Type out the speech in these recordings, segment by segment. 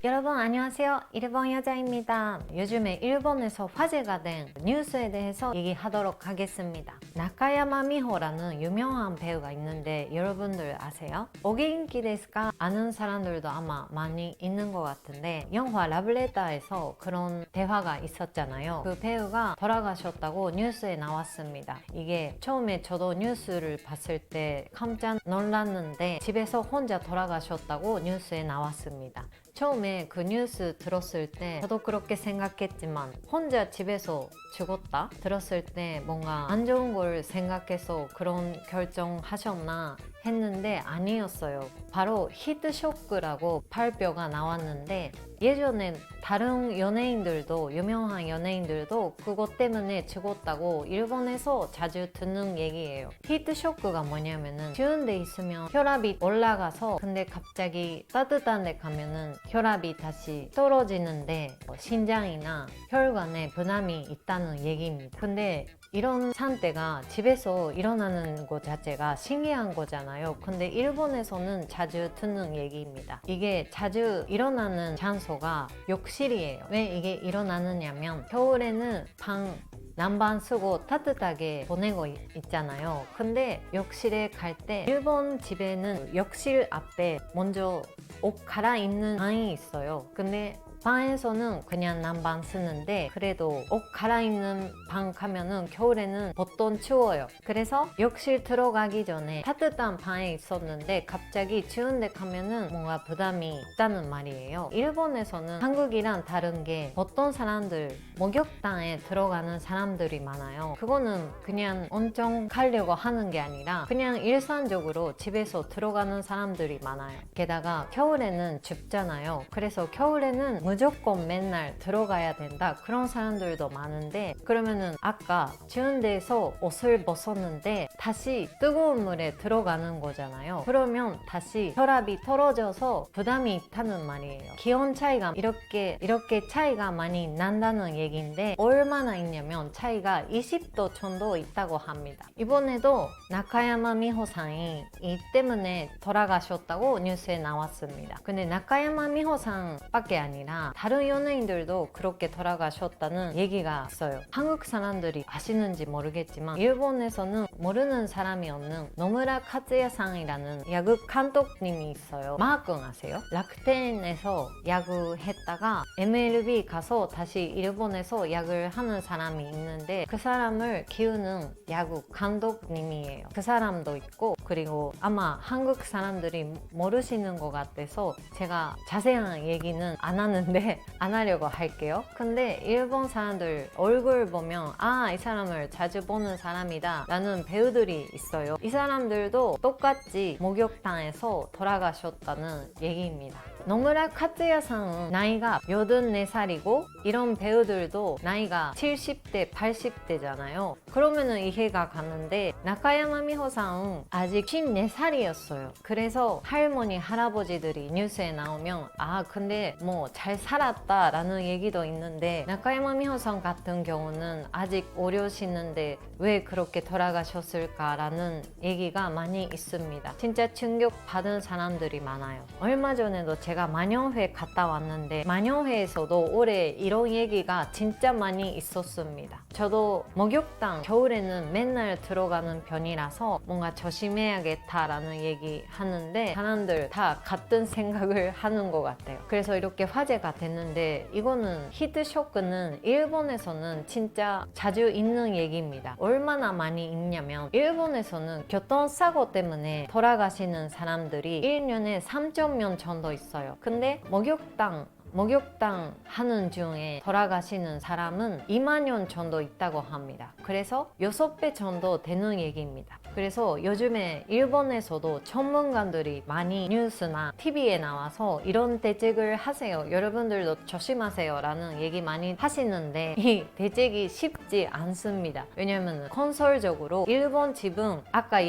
여러분 안녕하세요. 일본 여자입니다. 요즘에 일본에서 화제가 된 뉴스에 대해서 얘기하도록 하겠습니다. 나카야마 미호라는 유명한 배우가 있는데 여러분들 아세요? 오게인키 데스까? 아는 사람들도 아마 많이 있는 것 같은데 영화 러브레터에서 그런 대화가 있었잖아요. 그 배우가 돌아가셨다고 뉴스에 나왔습니다. 이게 처음에 저도 뉴스를 봤을 때 깜짝 놀랐는데 집에서 혼자 돌아가셨다고 뉴스에 나왔습니다. 처음에 그 뉴스 들었을 때 저도 그렇게 생각했지만 혼자 집에서 죽었다 들었을 때 뭔가 안 좋은 걸 생각해서 그런 결정하셨나 했는데 아니었어요. 바로 히트쇼크라고 발표가 나왔는데 예전에 다른 연예인들도 유명한 연예인들도 그것 때문에 죽었다고 일본에서 자주 듣는 얘기예요. 히트쇼크가 뭐냐면은 추운 데 있으면 혈압이 올라가서 근데 갑자기 따뜻한 데 가면은 혈압이 다시 떨어지는데 심장이나 혈관에 부담이 있다는 얘기입니다. 근데 이런 상태가 집에서 일어나는 것 자체가 신기한 거잖아요. 근데 일본에서는 자주 듣는 얘기입니다. 이게 자주 일어나는 장소가 욕실이에요. 왜 이게 일어나느냐면 겨울에는 난방 쓰고 따뜻하게 보내고 있잖아요. 근데 욕실에 갈 때 일본 집에는 욕실 앞에 먼저 옷 갈아입는 방이 있어요. 근데 방에서는 그냥 난방 쓰는데 그래도 옷 갈아입는 방 가면은 겨울에는 보통 추워요. 그래서 욕실 들어가기 전에 따뜻한 방에 있었는데 갑자기 추운 데 가면은 뭔가 부담이 있다는 말이에요. 일본에서는 한국이랑 다른 게 어떤 사람들 목욕탕에 들어가는 사람들이 많아요. 그거는 그냥 엄청 가려고 하는 게 아니라 그냥 일상적으로 집에서 들어가는 사람들이 많아요. 게다가 겨울에는 춥잖아요. 그래서 겨울에는 무조건 맨날 들어가야 된다 그런 사람들도 많은데 그러면은 아까 추운 데에서 옷을 벗었는데 다시 뜨거운 물에 들어가는 거잖아요. 그러면 다시 혈압이 떨어져서 부담이 있다는 말이에요. 기온 차이가 이렇게 차이가 많이 난다는 얘기인데 얼마나 있냐면 차이가 20도 정도 있다고 합니다. 이번에도 나카야마 미호상이 이 때문에 돌아가셨다고 뉴스에 나왔습니다. 근데 나카야마 미호상 밖에 아니라 다른 연예인들도 그렇게 돌아가셨다는 얘기가 있어요. 한국 사람들이 아시는지 모르겠지만 일본에서는 모르는 사람이 없는 노무라 카츠야상이라는 야구 감독님이 있어요. 마하君아세요? 락텐에서 야구했다가 MLB 가서 다시 일본에서 야구를 하는 사람이 있는데 그 사람을 키우는 야구 감독님이에요. 그 사람도 있고 그리고 아마 한국 사람들이 모르시는 것 같아서 제가 자세한 얘기는 안 하는데 안 하려고 할게요. 근데 일본 사람들 얼굴 보면 이 사람을 자주 보는 사람이다 라는 배우들이 있어요. 이 사람들도 똑같이 목욕탕에서 돌아가셨다는 얘기입니다. 노무라 카츠야상은 나이가 84살이고 이런 배우들도 나이가 70대, 80대잖아요. 그러면은 이해가 가는데 나카야마 미호상은 아직 54살이었어요. 그래서 할머니, 할아버지들이 뉴스에 나오면 근데 뭐 잘 살았다 라는 얘기도 있는데 나카야마 미호상 같은 경우는 아직 어려우시는데 왜 그렇게 돌아가셨을까 라는 얘기가 많이 있습니다. 진짜 충격 받은 사람들이 많아요. 얼마 전에도 제가 만영회 갔다 왔는데 만영회에서도 올해 이런 얘기가 진짜 많이 있었습니다. 저도 목욕탕 겨울에는 맨날 들어가는 편이라서 뭔가 조심해야겠다라는 얘기 하는데 사람들 다 같은 생각을 하는 것 같아요. 그래서 이렇게 화제가 됐는데 이거는 히트쇼크는 일본에서는 진짜 자주 있는 얘기입니다. 얼마나 많이 있냐면 일본에서는 교통사고 때문에 돌아가시는 사람들이 1년에 3,000명 정도 있어요. 근데 목욕탕 하는 중에 돌아가시는 사람은 2만 명 정도 있다고 합니다. 그래서 6배 정도 되는 얘기입니다. 그래서 요즘에 일본에서도 전문가들이 많이 뉴스나 TV에 나와서 이런 대책을 하세요. 여러분들도 조심하세요 라는 얘기 많이 하시는데 이 대책이 쉽지 않습니다. 왜냐면 건설적으로 일본 집은 아까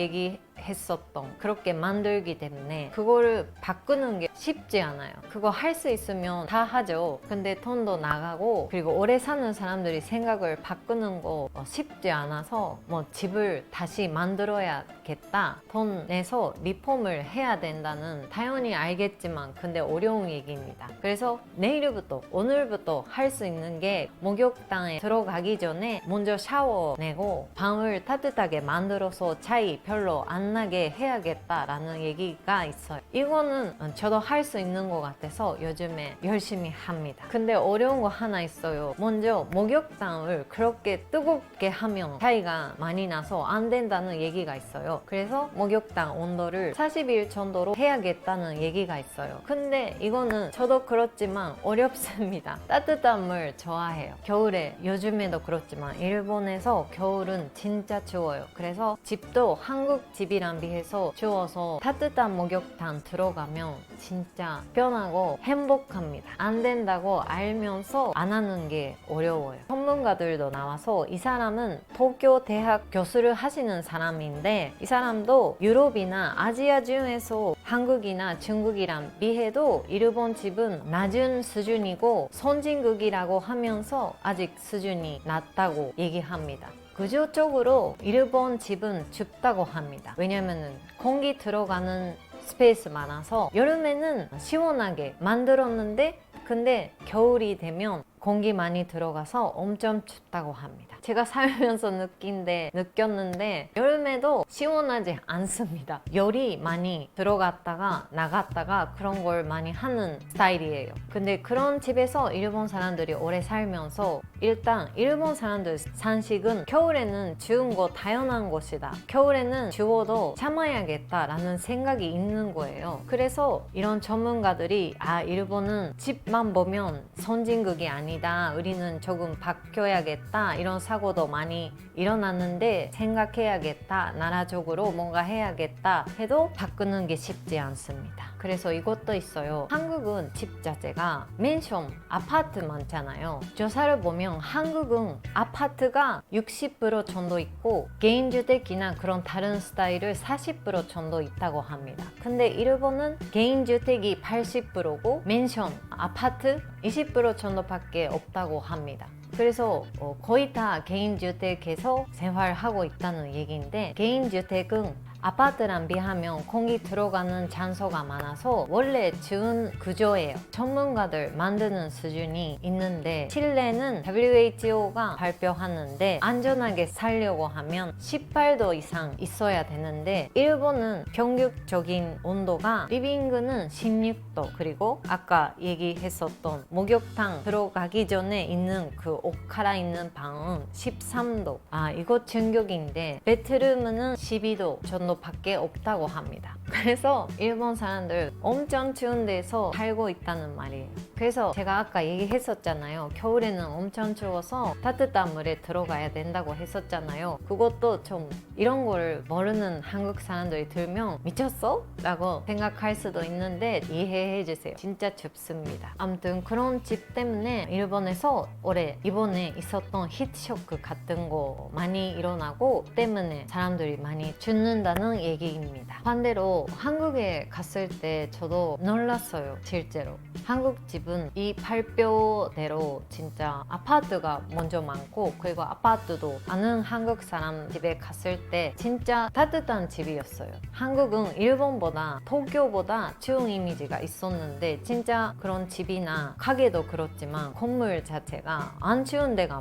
했었던 그렇게 만들기 때문에 그거를 바꾸는 게 쉽지 않아요. 그거 할 수 있으면 다 하죠. 근데 돈도 나가고 그리고 오래 사는 사람들이 생각을 바꾸는 거 쉽지 않아서 뭐 집을 다시 만들어야겠다, 돈 내서 리폼을 해야 된다는 당연히 알겠지만 근데 어려운 얘기입니다. 그래서 내일부터 오늘부터 할 수 있는 게 목욕탕에 들어가기 전에 먼저 샤워 내고 방을 따뜻하게 만들어서 차이 별로 안 나게 해야겠다라는 얘기가 있어요. 이거는 저도 할 수 있는 것 같아서 요즘에 열심히 합니다. 근데 어려운 거 하나 있어요. 먼저 목욕탕을 그렇게 뜨겁게 하면 차이가 많이 나서 안 된다는 얘기가 있어요. 그래서 목욕탕 온도를 40일 정도로 해야겠다는 얘기가 있어요. 근데 이거는 저도 그렇지만 어렵습니다. 따뜻한 물 좋아해요. 겨울에 요즘에도 그렇지만 일본에서 겨울은 진짜 추워요. 그래서 집도 한국 집이랑 비해서 추워서 따뜻한 목욕탕 들어가면 진짜 편하고 행복합니다. 안 된다고 알면서 안 하는 게 어려워요. 전문가들도 나와서 이 사람은 도쿄 대학 교수를 하시는 사람인데 이 사람도 유럽이나 아시아 중에서 한국이나 중국이랑 비해도 일본 집은 낮은 수준이고 선진국이라고 하면서 아직 수준이 낮다고 얘기합니다. 구조적으로 일본 집은 춥다고 합니다. 왜냐면은 공기 들어가는 스페이스 많아서 여름에는 시원하게 만들었는데 근데 겨울이 되면 공기 많이 들어가서 엄청 춥다고 합니다. 제가 살면서 느꼈는데 여름에도 시원하지 않습니다. 열이 많이 들어갔다가 나갔다가 그런 걸 많이 하는 스타일이에요. 근데 그런 집에서 일본 사람들이 오래 살면서 일단 일본 사람들 산식은 겨울에는 추운 거 당연한 것이다. 겨울에는 추워도 참아야겠다라는 생각이 있는 거예요. 그래서 이런 전문가들이 일본은 집만 보면 선진국이 아니다. 우리는 조금 바뀌어야겠다. 이런 사고도 많이 일어났는데 생각해야겠다. 나라적으로 뭔가 해야겠다 해도 바꾸는 게 쉽지 않습니다. 그래서 이것도 있어요. 한국은 집 자체가 맨션, 아파트 많잖아요. 조사를 보면 한국은 아파트가 60% 정도 있고 개인주택이나 그런 다른 스타일을 40% 정도 있다고 합니다. 근데 일본은 개인주택이 80%고 맨션, 아파트 20% 정도밖에 없다고 합니다. 그래서 거의 다 개인주택에서 생활하고 있다는 얘기인데 개인주택은 아파트랑 비하면 공기 들어가는 장소가 많아서 원래 좋은 구조예요. 전문가들 만드는 수준이 있는데 실내는 WHO가 발표하는데 안전하게 살려고 하면 18도 이상 있어야 되는데 일본은 평균적인 온도가 리빙은 16도 그리고 아까 얘기했었던 목욕탕 들어가기 전에 있는 그 옷 갈아입는 방은 13도. 이거 충격인데 베트룸은 12도 정도 밖에 없다고 합니다. 그래서 일본 사람들 엄청 추운 데서 살고 있다는 말이에요. 그래서 제가 아까 얘기했었잖아요. 겨울에는 엄청 추워서 따뜻한 물에 들어가야 된다고 했었잖아요. 그것도 좀 이런 걸 모르는 한국 사람들이 들면 미쳤어? 라고 생각할 수도 있는데 이해해 주세요. 진짜 춥습니다. 아무튼 그런 집 때문에 일본에서 올해 이번에 있었던 히트쇼크 같은 거 많이 일어나고 때문에 사람들이 많이 죽는다는 얘기입니다. 반대로 한국에 갔을 때 저도 놀랐어요. 실제로 한국 집은 이 발표대로 진짜 아파트가 먼저 많고 그리고 아파트도 아는 한국 사람 집에 갔을 때 진짜 따뜻한 집이었어요. 한국은 일본보다 도쿄보다 추운 이미지가 있었는데 진짜 그런 집이나 가게도 그렇지만 건물 자체가 안 추운 데가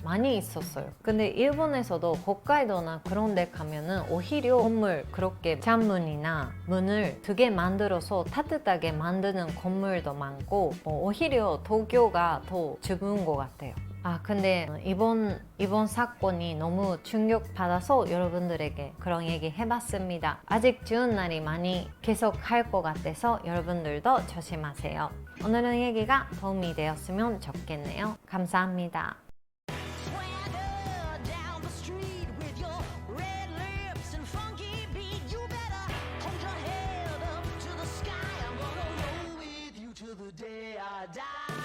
많이 있었어요. 근데 일본에서도 홋카이도나 그런 데 가면은 오히려 건물 그렇게 창문이나 문을 두 개 만들어서 따뜻하게 만드는 건물도 많고 오히려 도쿄가 더 좁은 것 같아요. 근데 이번 사건이 너무 충격받아서 여러분들에게 그런 얘기 해봤습니다. 아직 추운 날이 많이 계속 할 것 같아서 여러분들도 조심하세요. 오늘은 얘기가 도움이 되었으면 좋겠네요. 감사합니다. The day I die.